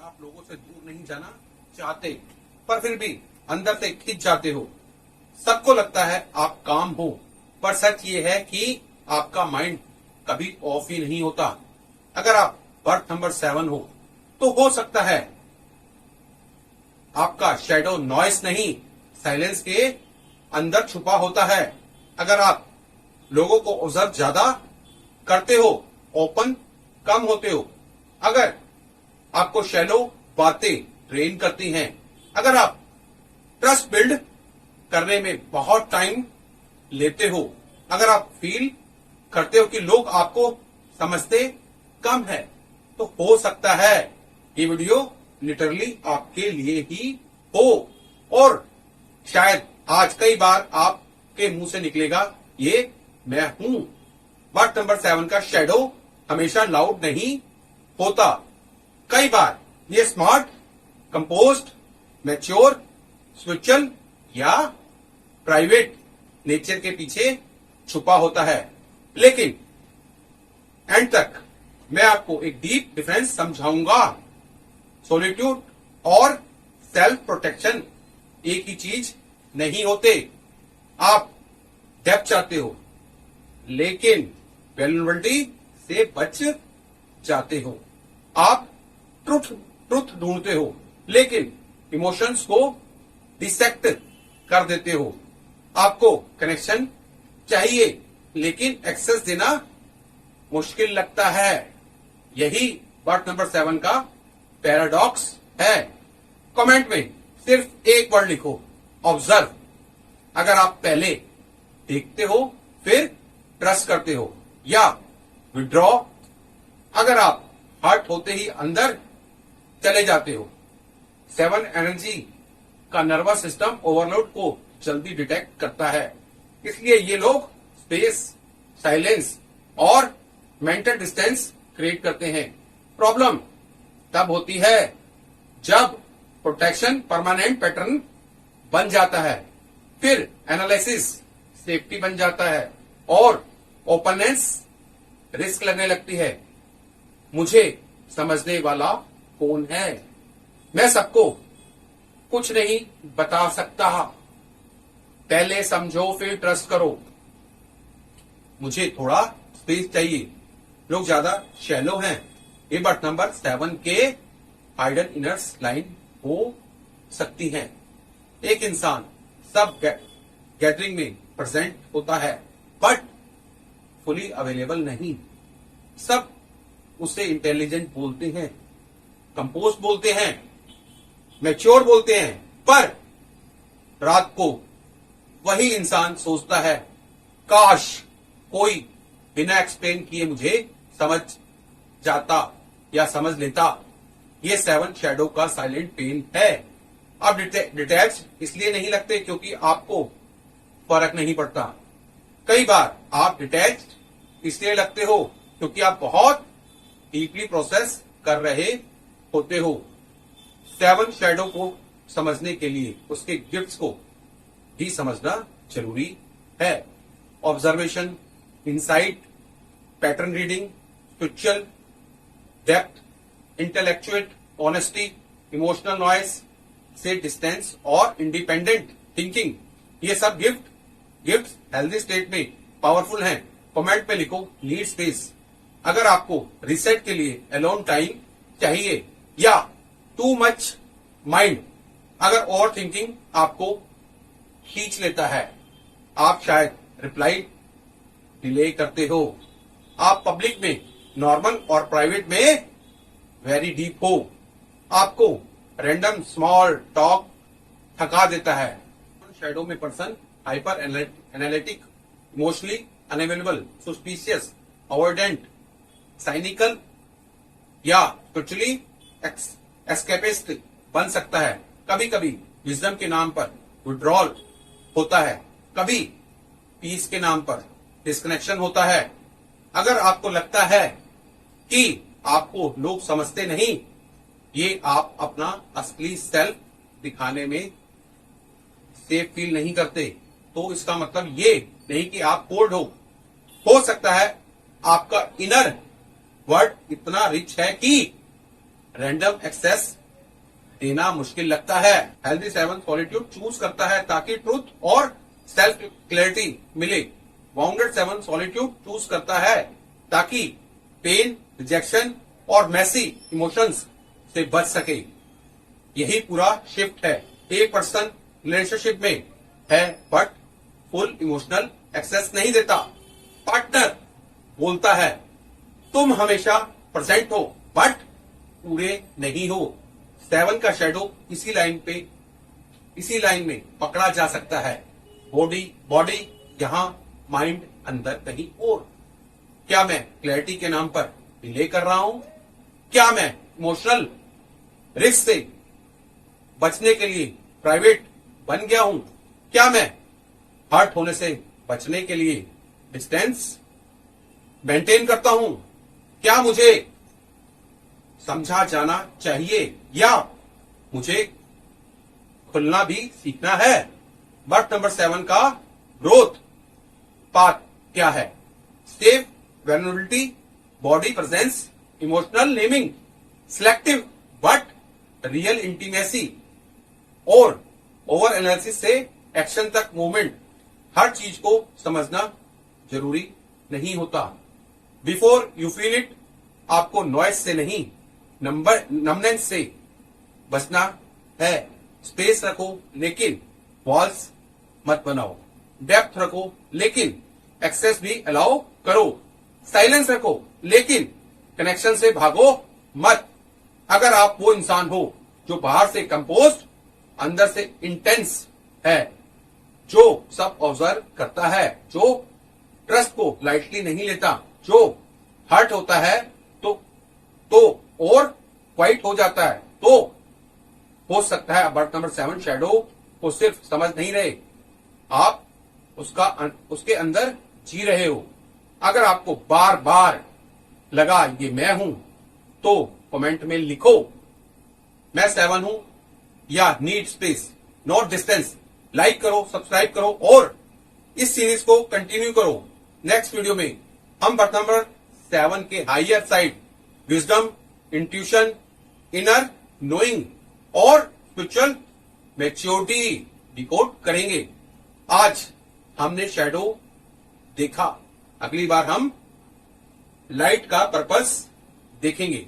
आप लोगों से दूर नहीं जाना चाहते, पर फिर भी अंदर से खिंच जाते हो। सबको लगता है आप काम हो, पर सच ये है कि आपका माइंड कभी ऑफ ही नहीं होता। अगर आप बर्थ नंबर 7 हो तो हो सकता है आपका शैडो नॉइस नहीं, साइलेंस के अंदर छुपा होता है। अगर आप लोगों को ऑब्जर्व ज्यादा करते हो, ओपन कम होते हो, अगर आपको शैलो बातें ट्रेन करती हैं, अगर आप ट्रस्ट बिल्ड करने में बहुत टाइम लेते हो, अगर आप फील करते हो कि लोग आपको समझते कम है, तो हो सकता है ये वीडियो लिटरली आपके लिए ही हो। और शायद आज कई बार आपके मुंह से निकलेगा ये मैं हूं। बर्थ नंबर 7 का शैडो हमेशा लाउड नहीं होता। कई बार ये स्मार्ट, कंपोज्ड, मैच्योर, स्पिरिचुअल या प्राइवेट नेचर के पीछे छुपा होता है। लेकिन एंड तक मैं आपको एक डीप डिफरेंस समझाऊंगा। सॉलिट्यूड और सेल्फ प्रोटेक्शन एक ही चीज नहीं होते। आप डेप्थ चाहते हो, लेकिन वल्नरेबिलिटी से बच जाते हो। आप ट्रुथ ढूंढते हो, लेकिन इमोशंस को डिसेक्ट कर देते हो। आपको कनेक्शन चाहिए, लेकिन एक्सेस देना मुश्किल लगता है। यही बर्थ नंबर 7 का पैराडॉक्स है। कमेंट में सिर्फ एक वर्ड लिखो, ऑब्जर्व। अगर आप पहले देखते हो फिर ट्रस्ट करते हो, या विड्रॉ अगर आप हर्ट होते ही अंदर चले जाते हो। 7 एनर्जी का नर्वस सिस्टम ओवरलोड को जल्दी डिटेक्ट करता है, इसलिए ये लोग स्पेस, साइलेंस और मेंटल डिस्टेंस क्रिएट करते हैं। प्रॉब्लम तब होती है जब प्रोटेक्शन परमानेंट पैटर्न बन जाता है, फिर एनालिसिस सेफ्टी बन जाता है और ओपननेस रिस्क लगने लगती है। मुझे समझने वाला कौन है? मैं सबको कुछ नहीं बता सकता। पहले समझो फिर ट्रस्ट करो। मुझे थोड़ा स्पेस चाहिए। लोग ज्यादा शैलो हैं। ये बर्थ नंबर 7 के हाइडन इनर्स लाइन हो सकती है। एक इंसान सब गैदरिंग में प्रेजेंट होता है, बट फुली अवेलेबल नहीं। सब उसे इंटेलिजेंट बोलते हैं, कंपोज बोलते हैं, मैच्योर बोलते हैं, पर रात को वही इंसान सोचता है काश कोई बिना एक्सप्लेन किए मुझे समझ जाता या समझ लेता। ये 7 शैडो का साइलेंट पेन है। आप डिटैच इसलिए नहीं लगते क्योंकि आपको फर्क नहीं पड़ता। कई बार आप डिटैच इसलिए लगते हो क्योंकि आप बहुत डीपली प्रोसेस कर रहे होते हो। 7 शैडो को समझने के लिए उसके गिफ्ट्स को भी समझना जरूरी है। Observation, insight, pattern reading, spiritual depth, intellectual honesty, emotional noise से डिस्टेंस और इंडिपेंडेंट थिंकिंग, ये सब गिफ्ट हेल्दी स्टेट में पावरफुल हैं। कमेंट में लिखो नीड स्पेस। अगर आपको रिसेट के लिए अलोन टाइम चाहिए, या टू मच माइंड, अगर ओवर थिंकिंग आपको खींच लेता है, आप शायद रिप्लाई डिले करते हो। आप पब्लिक में नॉर्मल और प्राइवेट में वेरी डीप हो। आपको रैंडम स्मॉल टॉक थका देता है। शैडो में person hyper analytic, emotionally unavailable, suspicious, avoidant, cynical या स्पिरिचुअली एस्केपिस्ट बन सकता है। कभी कभी विजडम के नाम पर विड्रॉल होता है, कभी पीस के नाम पर डिस्कनेक्शन होता है। अगर आपको लगता है कि आपको लोग समझते नहीं, ये आप अपना असली सेल्फ दिखाने में सेफ फील नहीं करते, तो इसका मतलब ये नहीं कि आप कोल्ड हो सकता है आपका इनर वर्ड इतना रिच है कि रैंडम एक्सेस देना मुश्किल लगता है। हेल्दी 7 सॉलिट्यूड चूज करता है ताकि ट्रूथ और सेल्फ क्लैरिटी मिले। बाउंडेड 7 सॉलिट्यूड चूज करता है ताकि पेन, रिजेक्शन और मैसी इमोशंस से बच सके। यही पूरा शिफ्ट है। एक पर्सन रिलेशनशिप में है बट फुल इमोशनल एक्सेस नहीं देता। पार्टनर बोलता है तुम हमेशा प्रेजेंट हो बट पूरे नहीं हो। 7 का शेडो इसी लाइन में पकड़ा जा सकता है। बॉडी यहां, माइंड अंदर कहीं और। क्या मैं क्लैरिटी के नाम पर डिले कर रहा हूं? क्या मैं इमोशनल रिस्क से बचने के लिए प्राइवेट बन गया हूं? क्या मैं हर्ट होने से बचने के लिए डिस्टेंस मेंटेन करता हूं? क्या मुझे समझा जाना चाहिए या मुझे खुलना भी सीखना है? बर्थ नंबर 7 का ग्रोथ पाथ क्या है? Safe vulnerability, body presence, emotional naming, selective but real intimacy और ओवर एनालिसिस से एक्शन तक मूवमेंट। हर चीज को समझना जरूरी नहीं होता। बिफोर यू फील इट, आपको नॉइस से नहीं नमनेंस से बचना है। स्पेस रखो लेकिन वॉल्स मत बनाओ। डेप्थ रखो लेकिन एक्सेस भी अलाउ करो। साइलेंस रखो लेकिन कनेक्शन से भागो मत। अगर आप वो इंसान हो जो बाहर से कंपोज्ड, अंदर से इंटेंस है, जो सब ऑब्जर्व करता है, जो ट्रस्ट को लाइटली नहीं लेता, जो हर्ट होता है तो और क्वाइट हो जाता है, तो हो सकता है बर्थ नंबर 7 शैडो को सिर्फ समझ नहीं रहे, आप उसके अंदर जी रहे हो। अगर आपको बार बार लगा ये मैं हूं तो कमेंट में लिखो मैं 7 हूं या need space not distance. Like करो, सब्सक्राइब करो और इस सीरीज को कंटिन्यू करो। नेक्स्ट वीडियो में हम बर्थ नंबर 7 के higher side wisdom, intuition, inner knowing और स्पिरिचुअल मैच्योरिटी डिकोड करेंगे। आज हमने शैडो देखा, अगली बार हम लाइट का पर्पस देखेंगे।